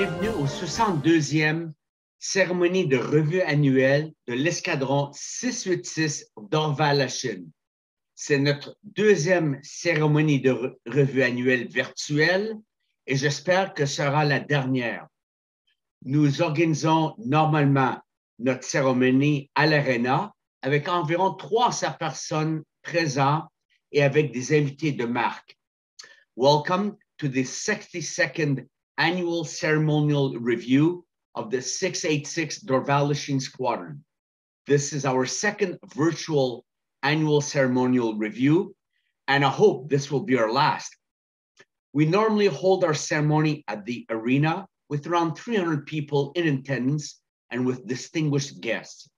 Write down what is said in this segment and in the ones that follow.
bienvenue au 62e cérémonie de revue annuelle de l'escadron 686 d'Orval-Lachine. C'est notre deuxième cérémonie de revue annuelle virtuelle et j'espère que ce sera la dernière. Nous organisons normalement notre cérémonie à l'Arena avec environ 300 personnes présentes et avec des invités de marque. Welcome to the 62nd annual ceremonial review of the 686 Dorval-Lachine Squadron. This is our second virtual annual ceremonial review, and I hope this will be our last. We normally hold our ceremony at the arena with around 300 people in attendance and with distinguished guests.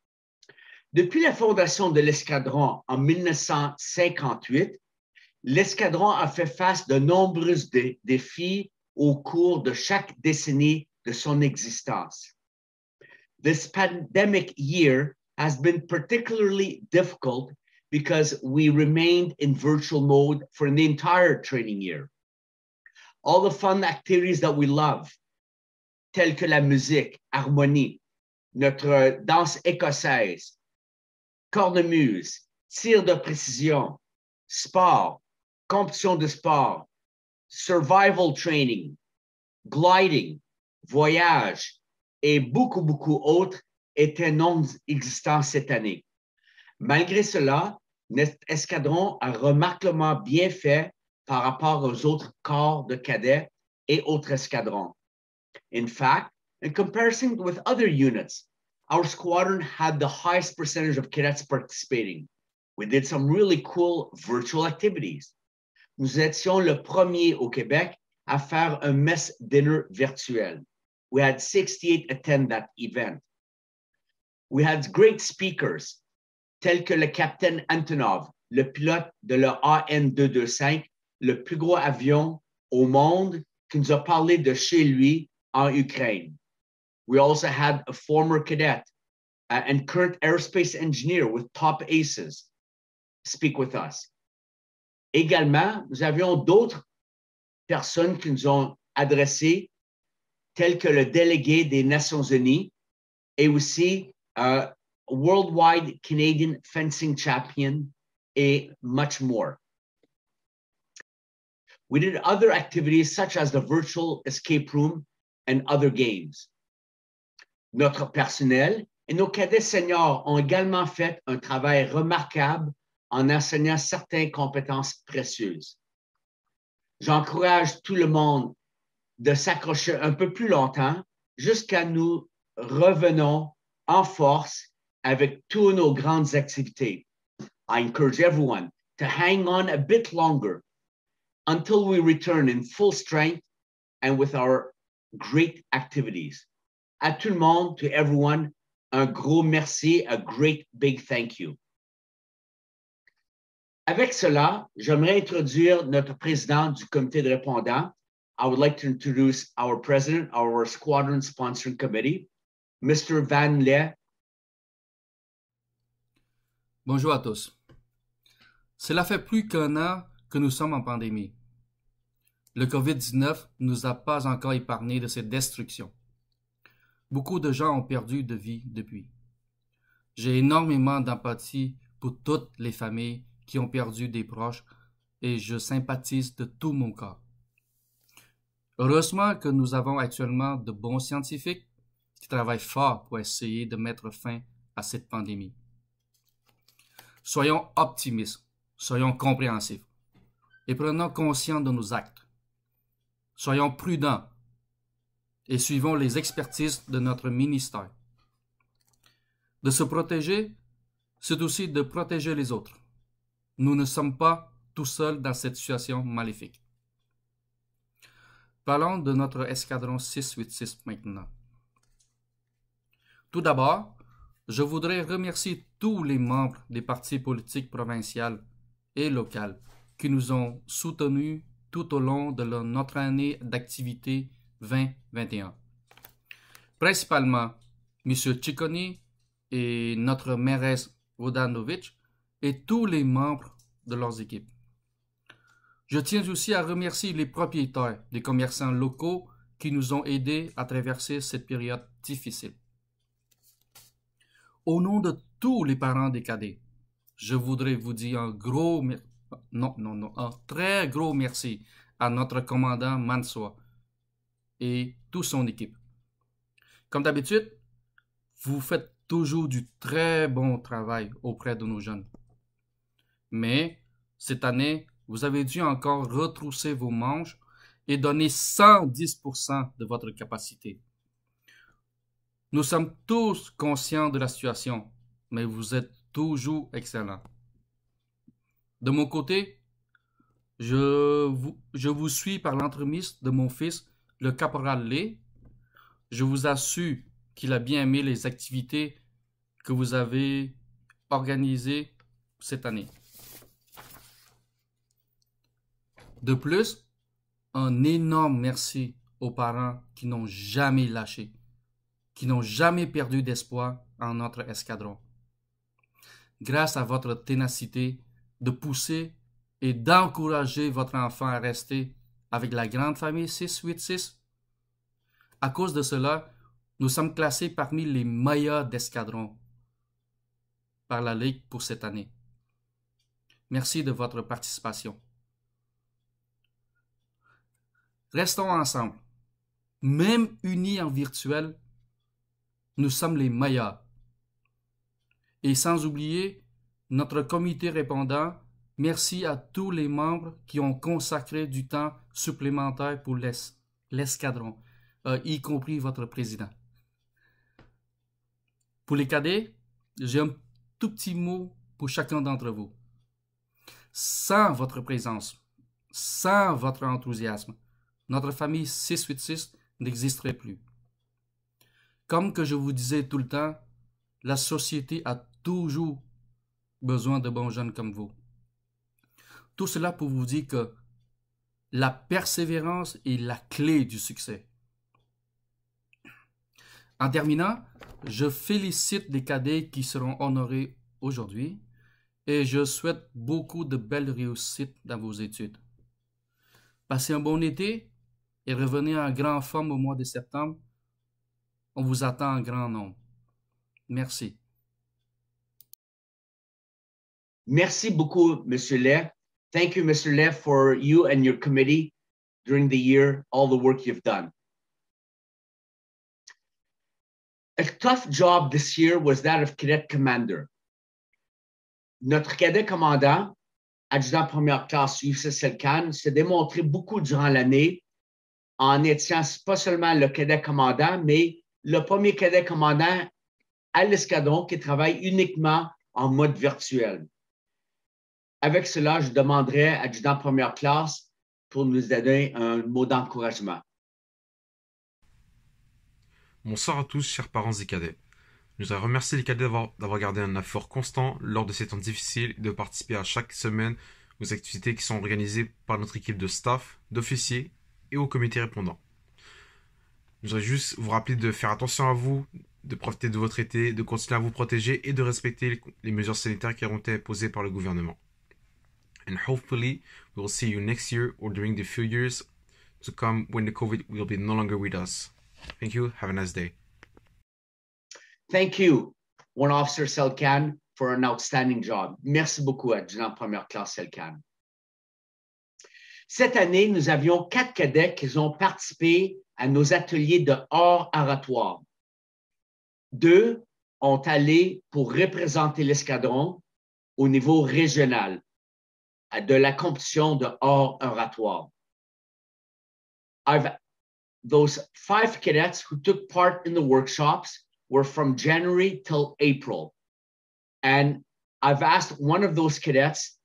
Depuis la fondation de l'escadron en 1958, l'escadron a fait face de nombreux défis au cours de chaque décennie de son existence. This pandemic year has been particularly difficult because we remained in virtual mode for the entire training year. All the fun activities that we love, telles que la musique, harmonie, notre danse écossaise, cornemuse, tir de précision, sport, compétition de sport, survival training, gliding, voyage et beaucoup autres étaient non existants cette année. Malgré cela, notre escadron a remarquablement bien fait par rapport aux autres corps de cadets et autres escadrons. In fact, in comparison with other units, our squadron had the highest percentage of cadets participating. We did some really cool virtual activities. Nous étions le premier au Québec à faire un mess dinner virtuel. We had 68 attend that event. We had great speakers, tels que le capitaine Antonov, le pilote de le AN-225, le plus gros avion au monde, qui nous a parlé de chez lui en Ukraine. We also had a former cadet and current aerospace engineer with top aces speak with us. Également, nous avions d'autres personnes qui nous ont adressé, tels que le délégué des Nations Unies et aussi Worldwide Canadian Fencing Champion et much more. We did other activities such as the virtual escape room and other games. Notre personnel et nos cadets seniors ont également fait un travail remarquable en enseignant certaines compétences précieuses. J'encourage tout le monde de s'accrocher un peu plus longtemps jusqu'à nous revenons en force avec toutes nos grandes activités. I encourage everyone to hang on a bit longer until we return in full strength and with our great activities. À tout le monde, to everyone, un gros merci, a great big thank you. Avec cela, j'aimerais introduire notre président du comité de répondants. I would like to introduce our president of our squadron sponsoring committee, Mr. Van Lee. Bonjour à tous. Cela fait plus qu'un an que nous sommes en pandémie. Le COVID-19 ne nous a pas encore épargnés de cette destruction. Beaucoup de gens ont perdu de vie depuis. J'ai énormément d'empathie pour toutes les familles qui ont perdu des proches et je sympathise de tout mon cœur. Heureusement que nous avons actuellement de bons scientifiques qui travaillent fort pour essayer de mettre fin à cette pandémie. Soyons optimistes, soyons compréhensifs et prenons conscience de nos actes. Soyons prudents et suivons les expertises de notre ministère. De se protéger, c'est aussi de protéger les autres. Nous ne sommes pas tout seuls dans cette situation maléfique. Parlons de notre escadron 686 maintenant. Tout d'abord, je voudrais remercier tous les membres des partis politiques provinciaux et locaux qui nous ont soutenus tout au long de notre année d'activité 2021. Principalement, M. Cicconi et notre mairesse Vodanovic et tous les membres de leurs équipes. Je tiens aussi à remercier les propriétaires des commerçants locaux qui nous ont aidés à traverser cette période difficile. Au nom de tous les parents des cadets, je voudrais vous dire un très gros merci à notre commandant Mansour et toute son équipe. Comme d'habitude, vous faites toujours du très bon travail auprès de nos jeunes. Mais cette année, vous avez dû encore retrousser vos manches et donner 110% de votre capacité. Nous sommes tous conscients de la situation, mais vous êtes toujours excellents. De mon côté, je vous suis par l'entremise de mon fils, le caporal Lé. Je vous assure qu'il a bien aimé les activités que vous avez organisées cette année. De plus, un énorme merci aux parents qui n'ont jamais lâché, qui n'ont jamais perdu d'espoir en notre escadron. Grâce à votre ténacité de pousser et d'encourager votre enfant à rester avec la grande famille 686, à cause de cela, nous sommes classés parmi les meilleurs d'escadron par la Ligue pour cette année. Merci de votre participation. Restons ensemble. Même unis en virtuel, nous sommes les meilleurs. Et sans oublier notre comité répondant, merci à tous les membres qui ont consacré du temps supplémentaire pour l'escadron, y compris votre président. Pour les cadets, j'ai un tout petit mot pour chacun d'entre vous. Sans votre présence, sans votre enthousiasme, notre famille 686 n'existerait plus. Comme que je vous disais tout le temps, la société a toujours besoin de bons jeunes comme vous. Tout cela pour vous dire que la persévérance est la clé du succès. En terminant, je félicite les cadets qui seront honorés aujourd'hui et je souhaite beaucoup de belles réussites dans vos études. Passez un bon été et revenez en grande forme au mois de septembre. On vous attend en grand nombre. Merci. Merci beaucoup, Mr. Leh. Thank you, Mr. Leh, for you and your committee during the year, all the work you've done. A tough job this year was that of cadet commander. Notre cadet commandant, adjudant première classe USS Elcan, s'est démontré beaucoup durant l'année en étant pas seulement le cadet commandant, mais le premier cadet commandant à l'escadron qui travaille uniquement en mode virtuel. Avec cela, je demanderai à adjudant première classe pour nous donner un mot d'encouragement. Bonsoir à tous, chers parents et cadets. Je voudrais remercier les cadets d'avoir gardé un effort constant lors de ces temps difficiles et de participer à chaque semaine aux activités qui sont organisées par notre équipe de staff, d'officiers et au comité répondant. Je voudrais juste vous rappeler de faire attention à vous, de profiter de votre été, de continuer à vous protéger et de respecter les mesures sanitaires qui auront été imposées par le gouvernement. And hopefully, we will see you next year or during the few years to come when the COVID will be no longer with us. Thank you. Have a nice day. Thank you, One Officer Selcan, for an outstanding job. Merci beaucoup, adjudant première classe Selcan. Cette année, nous avions 4 cadets qui ont participé à nos ateliers de hors oratoire. 2 ont allé pour représenter l'escadron au niveau régional de la compétition de hors oratoire. Those 5 cadets who took part in the workshops were from January till April. And I've asked one of those cadets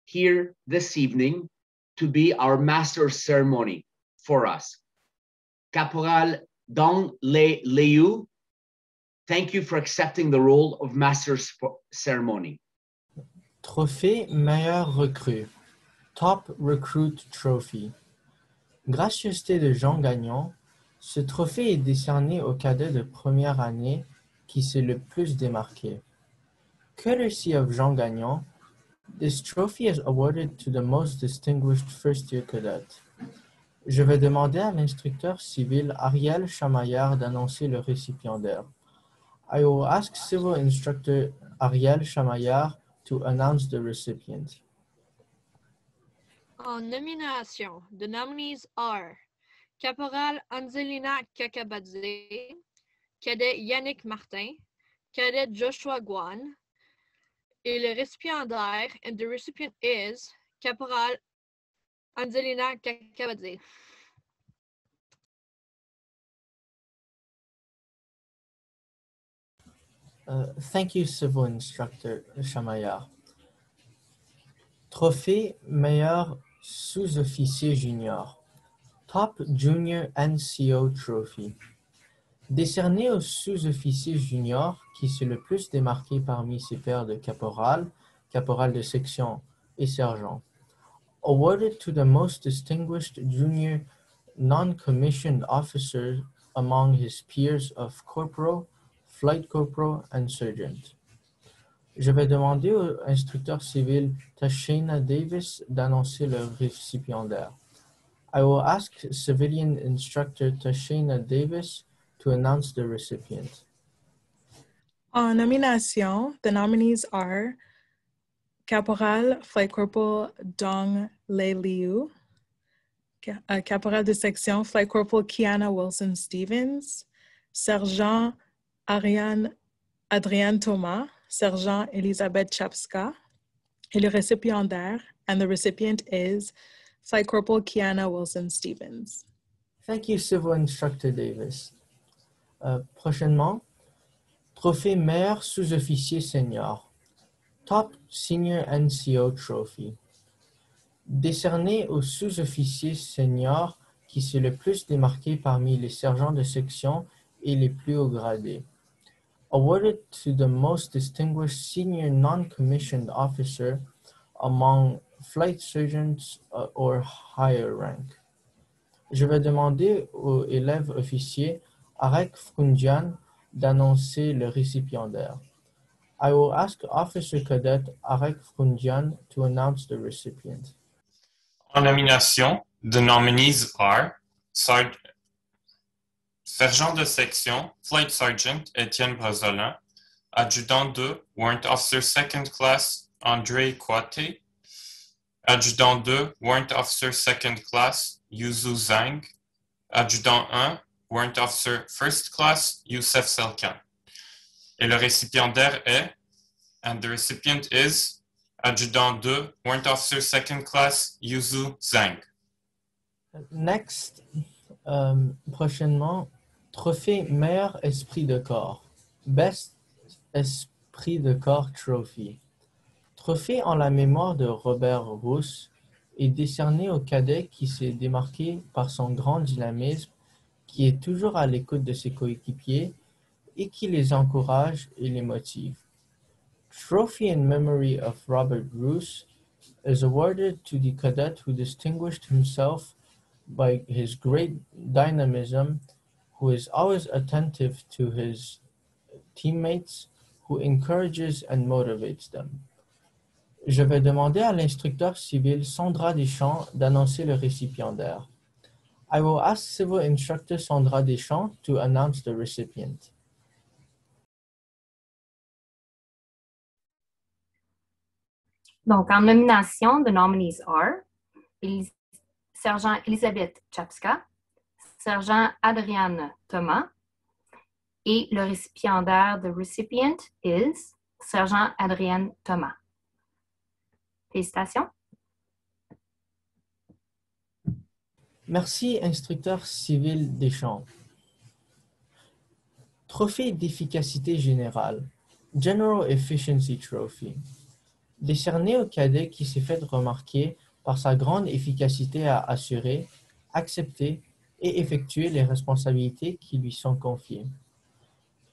here this evening to be our master of ceremony for us. Caporal Dong Liu, thank you for accepting the role of master of ceremony. Trophée meilleur recrue. Top Recruit Trophy. Gracieuseté de Jean Gagnon, ce trophée est décerné au cadet de première année qui s'est le plus démarqué. Courtesy of Jean Gagnon, this trophy is awarded to the most distinguished first-year cadet. Je vais demander à l'instructeur civil Ariel Chamaillard d'annoncer le récipiendaire. I will ask Civil Instructor Ariel Chamaillard to announce the recipient. En nomination, the nominees are Caporal Angelina Kakabadze, Cadet Yannick Martin, Cadet Joshua Guan, et le récipiendaire, and the recipient is Caporal Angelina Kakabadze. Thank you, Civil Instructor Chamaillard. Trophée meilleur sous-officier junior. Top Junior NCO Trophy. Décerné au sous-officier junior qui s'est le plus démarqué parmi ses pairs de caporal, caporal de section et sergent. Awarded to the most distinguished junior non-commissioned officer among his peers of corporal, flight corporal, and sergeant. Je vais demander au instructeur civil Tashina Davis d'annoncer le récipiendaire. I will ask Civilian Instructor Tashina Davis to announce the recipient. En nomination, the nominees are Caporal Flight Corporal Dong Lei Liu, Caporal de Section Flight Corporal Kiana Wilson Stevens, Sergent Adrienne Thomas, Sergent Elisabeth Chapska, et le récipiendaire, and the recipient is Flight Corporal Kiana Wilson Stevens. Thank you, Civil Instructor Davis. Prochainement, trophée meilleur sous-officier senior. Top Senior NCO Trophy. Décerné au sous-officier senior qui s'est le plus démarqué parmi les sergents de section et les plus hauts gradés. Awarded to the most distinguished senior non-commissioned officer among flight sergeants or higher rank. Je vais demander au élève officier Arek Frundian d'annoncer le récipiendaire. I will ask Officer Cadet Arek Frundian to announce the recipient. En nomination, the nominees are Sergent de section, Flight Sergeant Étienne Brazolin, Adjudant 2, Warrant Officer Second Class André Coite, Adjudant 2, Warrant Officer Second Class Yuzu Zhang, Adjudant 1, Warrant Officer First Class Youssef Selkan. Et le récipiendaire est, and the recipient is, Adjudant 2, Warrant Officer Second Class Yuzu Zhang. Next, prochainement, trophée meilleur esprit de corps. Best Esprit de corps Trophy. Trophée en la mémoire de Robert Rousse est décerné au cadet qui s'est démarqué par son grand dynamisme, qui est toujours à l'écoute de ses coéquipiers et qui les encourage et les motive. Trophy in memory of Robert Roos is awarded to the cadet who distinguished himself by his great dynamism, who is always attentive to his teammates, who encourages and motivates them. Je vais demander à l'instructeur civil Sandra Deschamps d'annoncer le récipiendaire. I will ask Civil Instructor Sandra Deschamps to announce the recipient. Donc, en nomination, the nominees are Sergent Elisabeth Chapska, Sergent Adrienne Thomas, et le récipiendaire, the recipient is Sergent Adrienne Thomas. Félicitations. Merci, instructeur civil Deschamps. Trophée d'efficacité générale. General Efficiency Trophy. Décerné au cadet qui s'est fait remarquer par sa grande efficacité à assurer, accepter et effectuer les responsabilités qui lui sont confiées.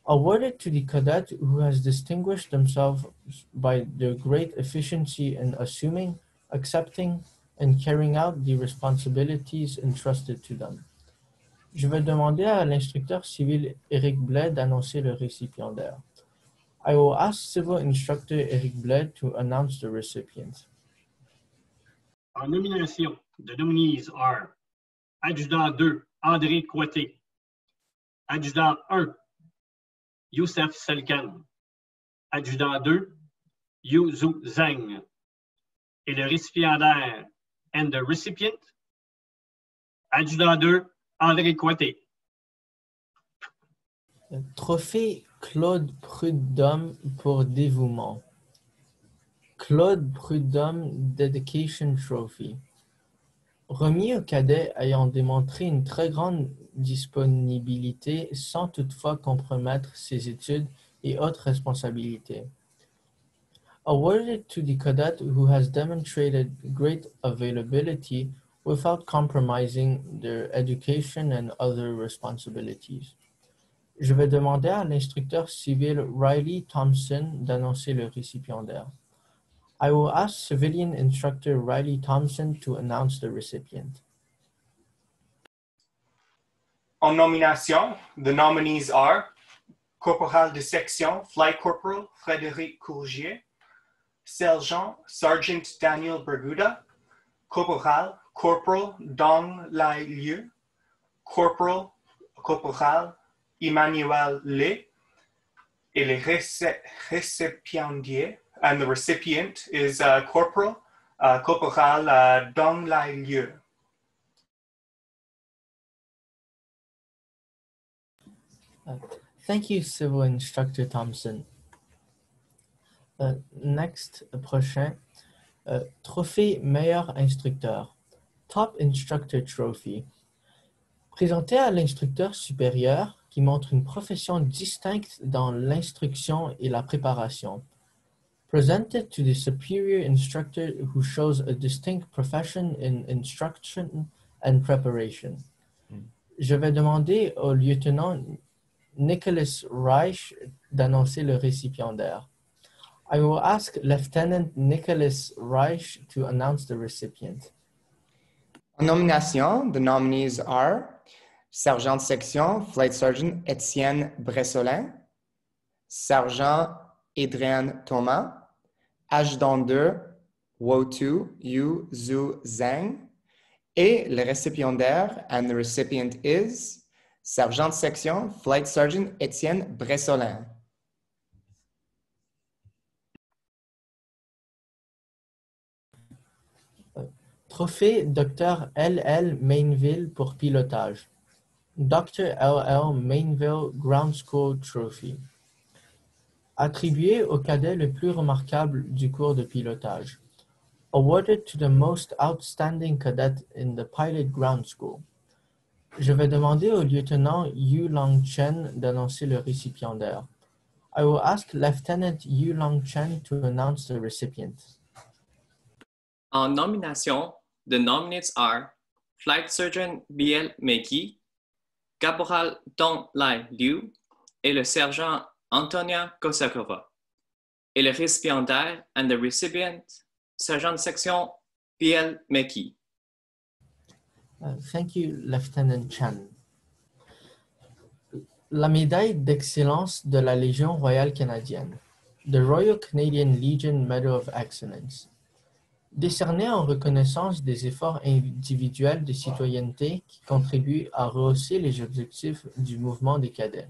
Awarded to the cadet who has distinguished themselves by their great efficiency in assuming, accepting, and carrying out the responsibilities entrusted to them. Je vais demander à l'instructeur civil Éric Blais d'annoncer le récipiendaire. I will ask Civil Instructor Éric Blais to announce the recipient. En nomination, the nominees are Adjudant 2, André Coité. Adjudant 1, Youssef Selkan. Adjudant 2, Yu Zhu Zheng. Et le récipiendaire and the recipient, Adjudant 2, André Coité. Trophée Claude Prudhomme pour dévouement. Claude Prudhomme Dedication Trophy. Remis au cadet ayant démontré une très grande disponibilité sans toutefois compromettre ses études et autres responsabilités. Awarded to the cadet who has demonstrated great availability without compromising their education and other responsibilities. Je vais demander à l'instructeur civil Riley Thompson d'annoncer le récipiendaire. I will ask civilian instructor Riley Thompson to announce the recipient. En nomination, the nominees are Corporal de Section Flight Corporal Frédéric Courgier, Sergeant Daniel Berguda, Corporal Dong Lai Liu, Corporal Emmanuel Le, et les récipiendaires, and the recipient is Corporal Dong Lai Liu. Thank you, Civil Instructor Thompson. Next, prochain, trophée meilleur instructeur, Top Instructor Trophy. Présenté à l'instructeur supérieur qui montre une profession distincte dans l'instruction et la préparation. Presented to the superior instructor who shows a distinct profession in instruction and preparation. Je vais demander au lieutenant Nicholas Reich d'annoncer le récipiendaire. I will ask Lieutenant Nicholas Reich to announce the recipient. En nomination, the nominees are Sergent de Section Flight Sergeant Étienne Bressolin, Sergent Adrien Thomas, Adjudant 2 Wotu Yu Zhu Zheng, et le récipiendaire, and the recipient is Sergent de Section Flight Sergeant Étienne Bressolin. Trophée Dr. L.L. Mainville pour pilotage. Dr. L.L. Mainville Ground School Trophy. Attribué au cadet le plus remarquable du cours de pilotage. Awarded to the most outstanding cadet in the pilot ground school. Je vais demander au lieutenant Yu Long Chen d'annoncer le récipiendaire. I will ask Lieutenant Yu Long Chen to announce the recipient. En nomination, the nominees are Flight Surgeon B.L. Meki, Caporal Dong Lai Liu et le sergent Antonia Kosakova. Et le récipiendaire and the recipient, Sergent Section B.L. Meki. Thank you, Lieutenant Chen. La médaille d'excellence de la Légion royale canadienne, the Royal Canadian Legion Medal of Excellence. Décerné en reconnaissance des efforts individuels de citoyenneté qui contribuent à rehausser les objectifs du mouvement des cadets.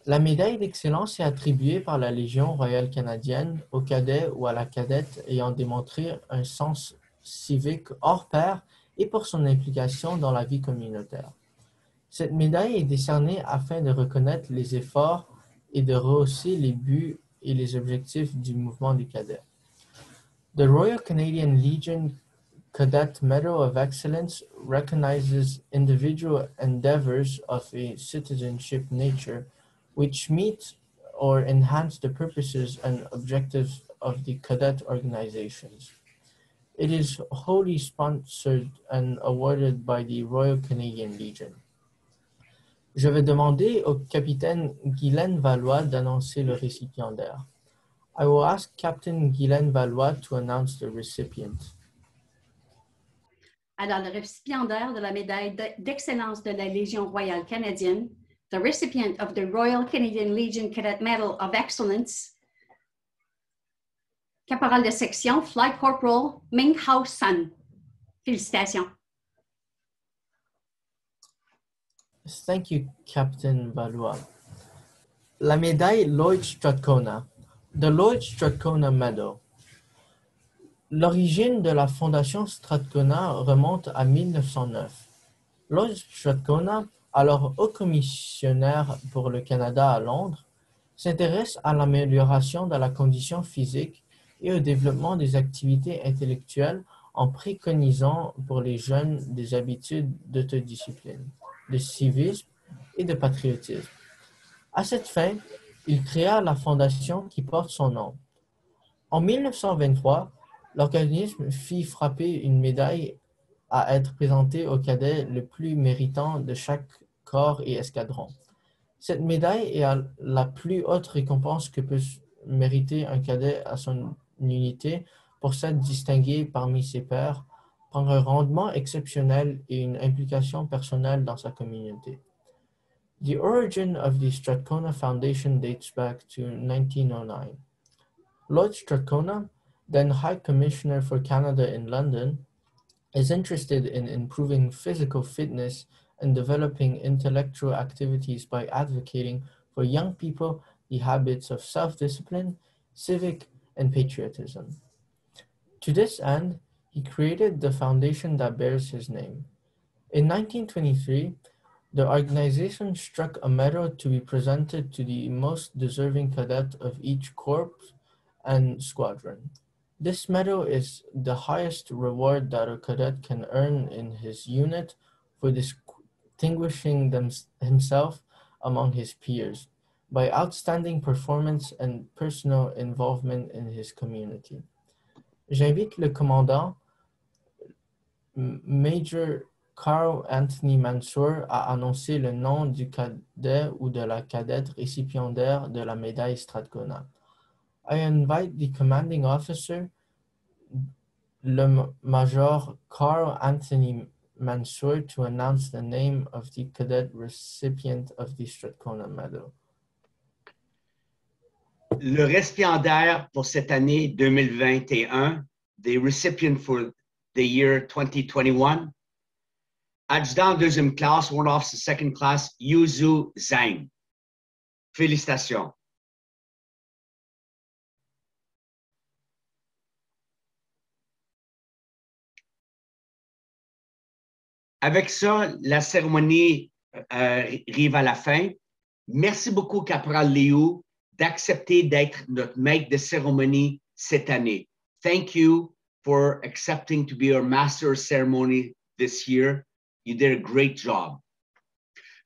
La médaille d'excellence est attribuée par la Légion royale canadienne au cadet ou à la cadette ayant démontré un sens civique hors pair et pour son implication dans la vie communautaire. Cette médaille est décernée afin de reconnaître les efforts et de rehausser les buts et les objectifs du mouvement des cadets. The Royal Canadian Legion Cadet Medal of Excellence recognizes individual endeavors of a citizenship nature which meet or enhance the purposes and objectives of the cadet organizations. It is wholly sponsored and awarded by the Royal Canadian Legion. Je vais demander au capitaine Guylaine Valois d'annoncer le récipiendaire. I will ask Captain Guylaine Valois to announce the recipient. Alors, le récipiendaire de la médaille d'excellence de la Légion royale canadienne, the recipient of the Royal Canadian Legion Cadet Medal of Excellence, Caporal de section Flight Corporal Ming Hao Sun. Félicitations. Thank you, Captain Valois. La médaille Lloyd Strathcona, the Lloyd Strathcona Medal. L'origine de la Fondation Strathcona remonte à 1909. Lloyd Strathcona, alors haut commissionnaire pour le Canada à Londres, s'intéresse à l'amélioration de la condition physique et au développement des activités intellectuelles en préconisant pour les jeunes des habitudes d'autodiscipline, de civisme et de patriotisme. À cette fin, il créa la fondation qui porte son nom. En 1923, l'organisme fit frapper une médaille à être présentée aux cadets le plus méritant de chaque corps et escadron. Cette médaille est la plus haute récompense que peut mériter un cadet à son unité pour s'être distingué parmi ses pairs par un rendement exceptionnel et une implication personnelle dans sa communauté. The origin of the Strathcona Foundation dates back to 1909. Lloyd Strathcona, then High Commissioner for Canada in London, is interested in improving physical fitness and developing intellectual activities by advocating for young people the habits of self-discipline, civic, and patriotism. To this end, he created the foundation that bears his name. In 1923, the organization struck a medal to be presented to the most deserving cadet of each corps and squadron. This medal is the highest reward that a cadet can earn in his unit for distinguishing himself among his peers by outstanding performance and personal involvement in his community. J'invite le commandant Major Carl Anthony Mansour à annoncer le nom du cadet ou de la cadette récipiendaire de la médaille Strathcona. I invite the commanding officer, le Major Carl Anthony Mansour, to announce the name of the cadet recipient of the Strathcona Medal. Le récipiendaire pour cette année 2021, the recipient for the year 2021, adjudant deuxième classe, Warrant Officer second class, Yuzu Zhang. Félicitations. Avec ça, la cérémonie arrive à la fin. Merci beaucoup, Caporal Liu, d'accepter d'être notre maître de cérémonie cette année. Thank you for accepting to be our master of ceremony this year. You did a great job.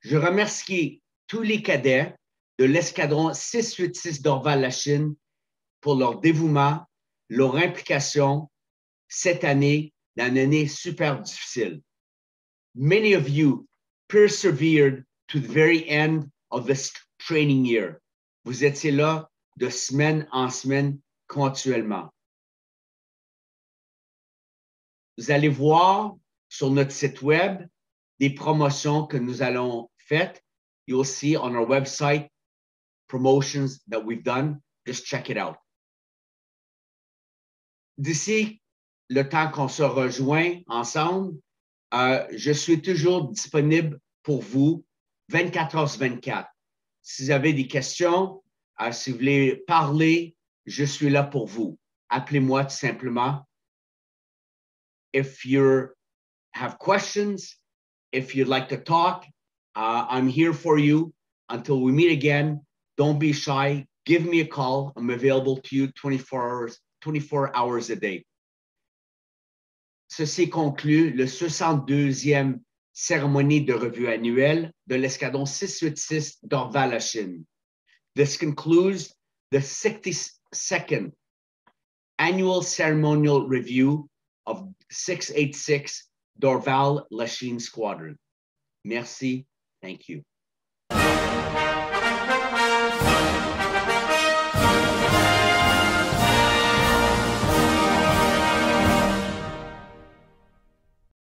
Je remercie tous les cadets de l'escadron 686 d'Orval-Lachine pour leur dévouement, leur implication cette année dans une année super difficile. Many of you persevered to the very end of this training year. Vous étiez là de semaine en semaine continuellement. Vous allez voir sur notre site web des promotions que nous allons faites. You'll see on our website promotions that we've done. Just check it out. D'ici le temps qu'on se rejoint ensemble, je suis toujours disponible pour vous 24h/24. Si vous avez des questions, si vous voulez parler, je suis là pour vous. Appelez-moi tout simplement. If you have questions, if you'd like to talk, I'm here for you. Until we meet again, don't be shy. Give me a call. I'm available to you 24 hours a day. Ceci conclut le 62e cérémonie de revue annuelle de l'escadron 686 d'Orval-Lachine. This concludes the 62nd annual ceremonial review of 686 d'Orval-Lachine Squadron. Merci. Thank you.